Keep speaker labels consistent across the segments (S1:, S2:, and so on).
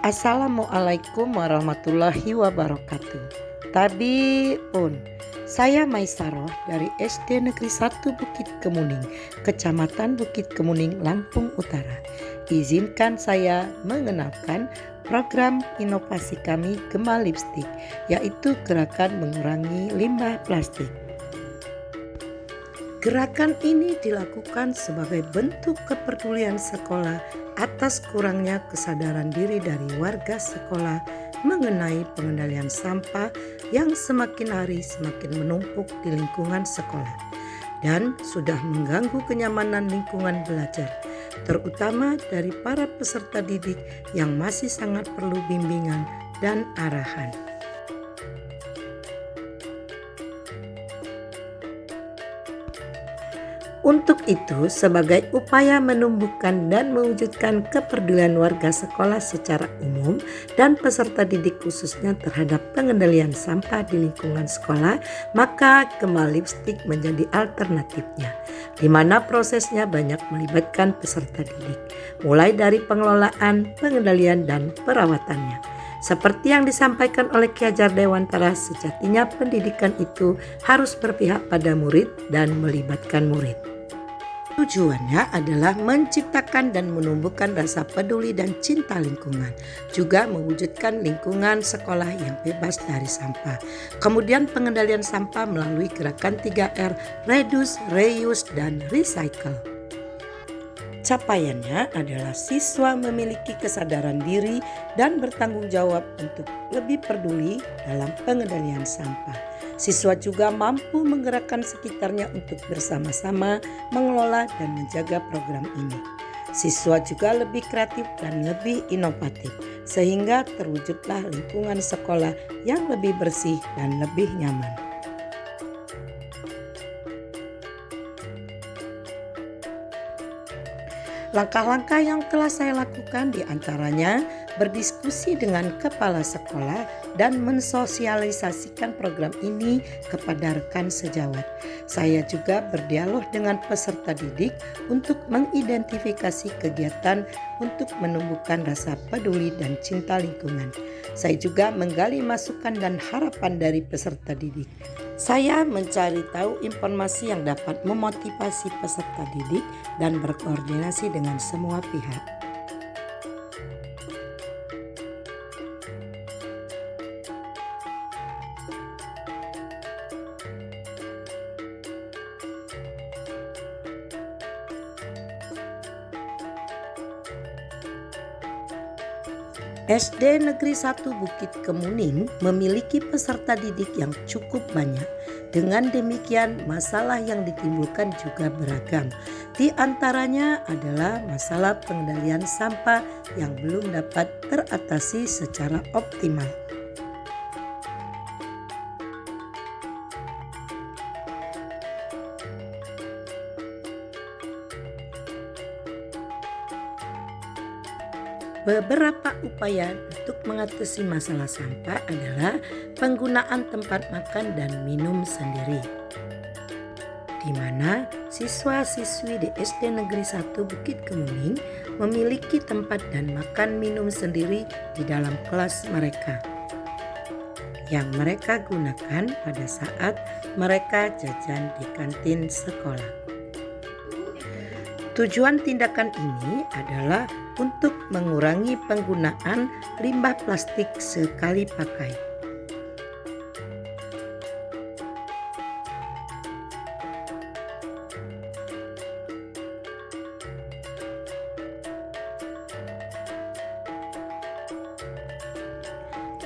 S1: Assalamualaikum warahmatullahi wabarakatuh. Tabi pun, saya Maisaroh dari SD Negeri 1 Bukit Kemuning, Kecamatan Bukit Kemuning, Lampung Utara. Izinkan saya mengenalkan program inovasi kami Gema Lipstik, yaitu gerakan mengurangi limbah plastik. Gerakan ini dilakukan sebagai bentuk kepedulian sekolah atas kurangnya kesadaran diri dari warga sekolah mengenai pengendalian sampah yang semakin hari semakin menumpuk di lingkungan sekolah dan sudah mengganggu kenyamanan lingkungan belajar, terutama dari para peserta didik yang masih sangat perlu bimbingan dan arahan. Untuk itu, sebagai upaya menumbuhkan dan mewujudkan kepedulian warga sekolah secara umum dan peserta didik khususnya terhadap pengendalian sampah di lingkungan sekolah, maka Gema Lipstik menjadi alternatifnya, di mana prosesnya banyak melibatkan peserta didik, mulai dari pengelolaan, pengendalian, dan perawatannya. Seperti yang disampaikan oleh Ki Hajar Dewantara, sejatinya pendidikan itu harus berpihak pada murid dan melibatkan murid. Tujuannya adalah menciptakan dan menumbuhkan rasa peduli dan cinta lingkungan, juga mewujudkan lingkungan sekolah yang bebas dari sampah. Kemudian pengendalian sampah melalui gerakan 3R, Reduce, Reuse, dan Recycle. Capaiannya adalah siswa memiliki kesadaran diri dan bertanggung jawab untuk lebih peduli dalam pengendalian sampah. Siswa juga mampu menggerakkan sekitarnya untuk bersama-sama mengelola dan menjaga program ini. Siswa juga lebih kreatif dan lebih inovatif, sehingga terwujudlah lingkungan sekolah yang lebih bersih dan lebih nyaman. Langkah-langkah yang telah saya lakukan diantaranya berdiskusi dengan kepala sekolah dan mensosialisasikan program ini kepada rekan sejawat. Saya juga berdialog dengan peserta didik untuk mengidentifikasi kegiatan untuk menumbuhkan rasa peduli dan cinta lingkungan. Saya juga menggali masukan dan harapan dari peserta didik. Saya mencari tahu informasi yang dapat memotivasi peserta didik dan berkoordinasi dengan semua pihak. SD Negeri 1 Bukit Kemuning memiliki peserta didik yang cukup banyak. Dengan demikian, masalah yang ditimbulkan juga beragam. Di antaranya adalah masalah pengendalian sampah yang belum dapat teratasi secara optimal. Beberapa upaya untuk mengatasi masalah sampah adalah penggunaan tempat makan dan minum sendiri, di mana siswa-siswi di SD Negeri 1 Bukit Kemuning memiliki tempat dan makan minum sendiri di dalam kelas mereka, yang mereka gunakan pada saat mereka jajan di kantin sekolah. Tujuan tindakan ini adalah untuk mengurangi penggunaan limbah plastik sekali pakai.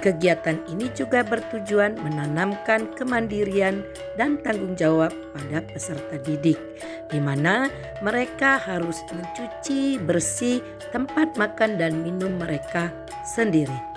S1: Kegiatan ini juga bertujuan menanamkan kemandirian dan tanggung jawab pada peserta didik, di mana mereka harus mencuci bersih tempat makan dan minum mereka sendiri.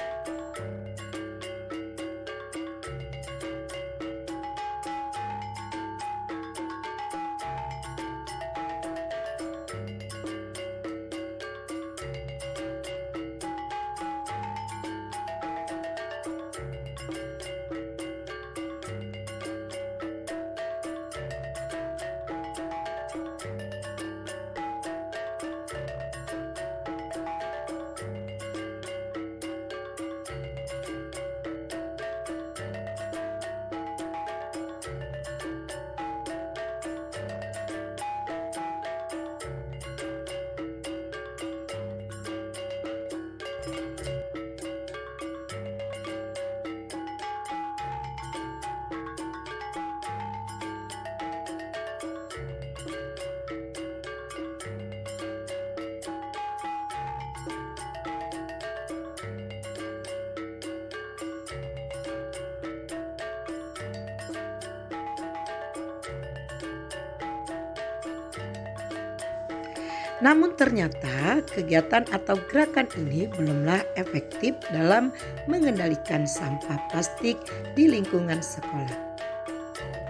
S1: Namun ternyata kegiatan atau gerakan ini belumlah efektif dalam mengendalikan sampah plastik di lingkungan sekolah.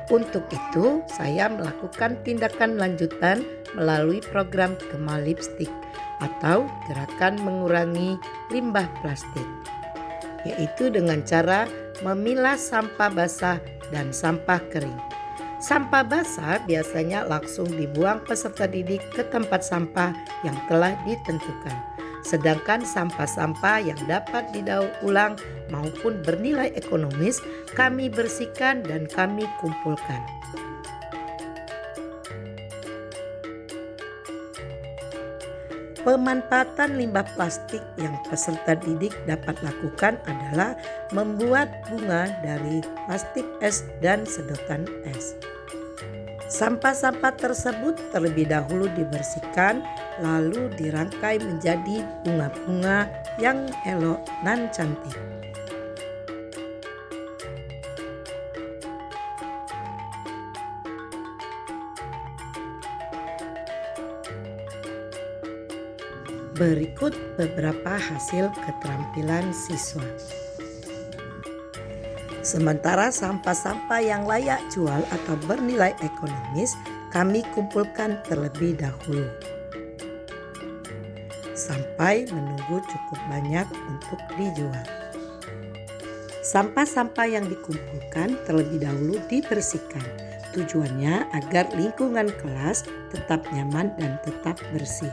S1: Untuk itu, saya melakukan tindakan lanjutan melalui program Gema Lipstik atau gerakan mengurangi limbah plastik, yaitu dengan cara memilah sampah basah dan sampah kering. Sampah basah biasanya langsung dibuang peserta didik ke tempat sampah yang telah ditentukan. Sedangkan sampah-sampah yang dapat didaur ulang maupun bernilai ekonomis kami bersihkan dan kami kumpulkan. Pemanfaatan limbah plastik yang peserta didik dapat lakukan adalah membuat bunga dari plastik es dan sedotan es. Sampah-sampah tersebut terlebih dahulu dibersihkan, lalu dirangkai menjadi bunga-bunga yang elok dan cantik. Berikut beberapa hasil keterampilan siswa. Sementara sampah-sampah yang layak jual atau bernilai ekonomis kami kumpulkan terlebih dahulu, sampai menunggu cukup banyak untuk dijual. Sampah-sampah yang dikumpulkan terlebih dahulu dibersihkan. Tujuannya agar lingkungan kelas tetap nyaman dan tetap bersih.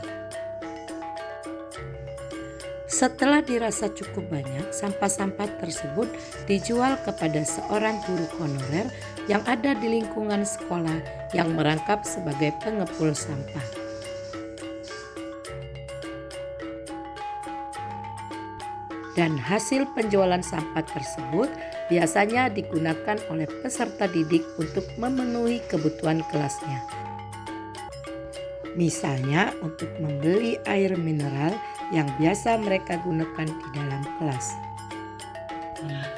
S1: Setelah dirasa cukup banyak, sampah-sampah tersebut dijual kepada seorang guru honorer yang ada di lingkungan sekolah yang merangkap sebagai pengepul sampah. Dan hasil penjualan sampah tersebut biasanya digunakan oleh peserta didik untuk memenuhi kebutuhan kelasnya. Misalnya untuk membeli air mineral yang biasa mereka gunakan di dalam kelas.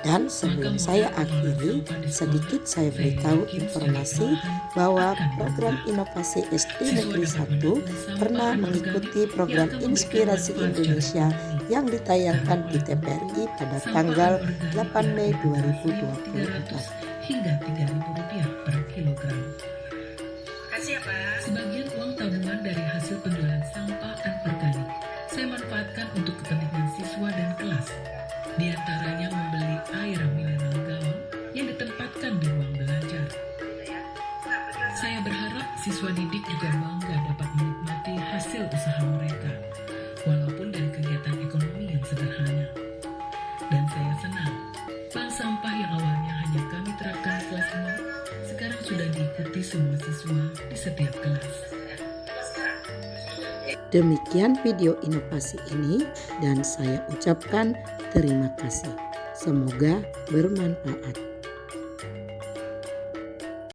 S1: Dan sebelum saya akhiri, sedikit saya beritahu informasi bahwa program Inovasi SD Negeri 1 pernah mengikuti program Inspirasi Indonesia yang ditayangkan di TVRI pada tanggal 8 Mei 2024.
S2: Hingga Rp3.000 per kilogram. Sebagian uang tabungan dari hasil penjualan sampah anorganik saya manfaatkan untuk kepentingan siswa dan kelas. Di antaranya membeli air mineral galon yang ditempatkan di ruang belajar. Saya berharap siswa didik juga bangga dapat menikmati hasil usaha mereka, walaupun dari kegiatan ekonomi yang sederhana. Dan saya senang, bank sampah yang awalnya hanya kami terapkan di kelas 6, sekarang sudah diikuti semua siswa di setiap kelas.
S1: Demikian video inovasi ini dan saya ucapkan terima kasih. Semoga bermanfaat.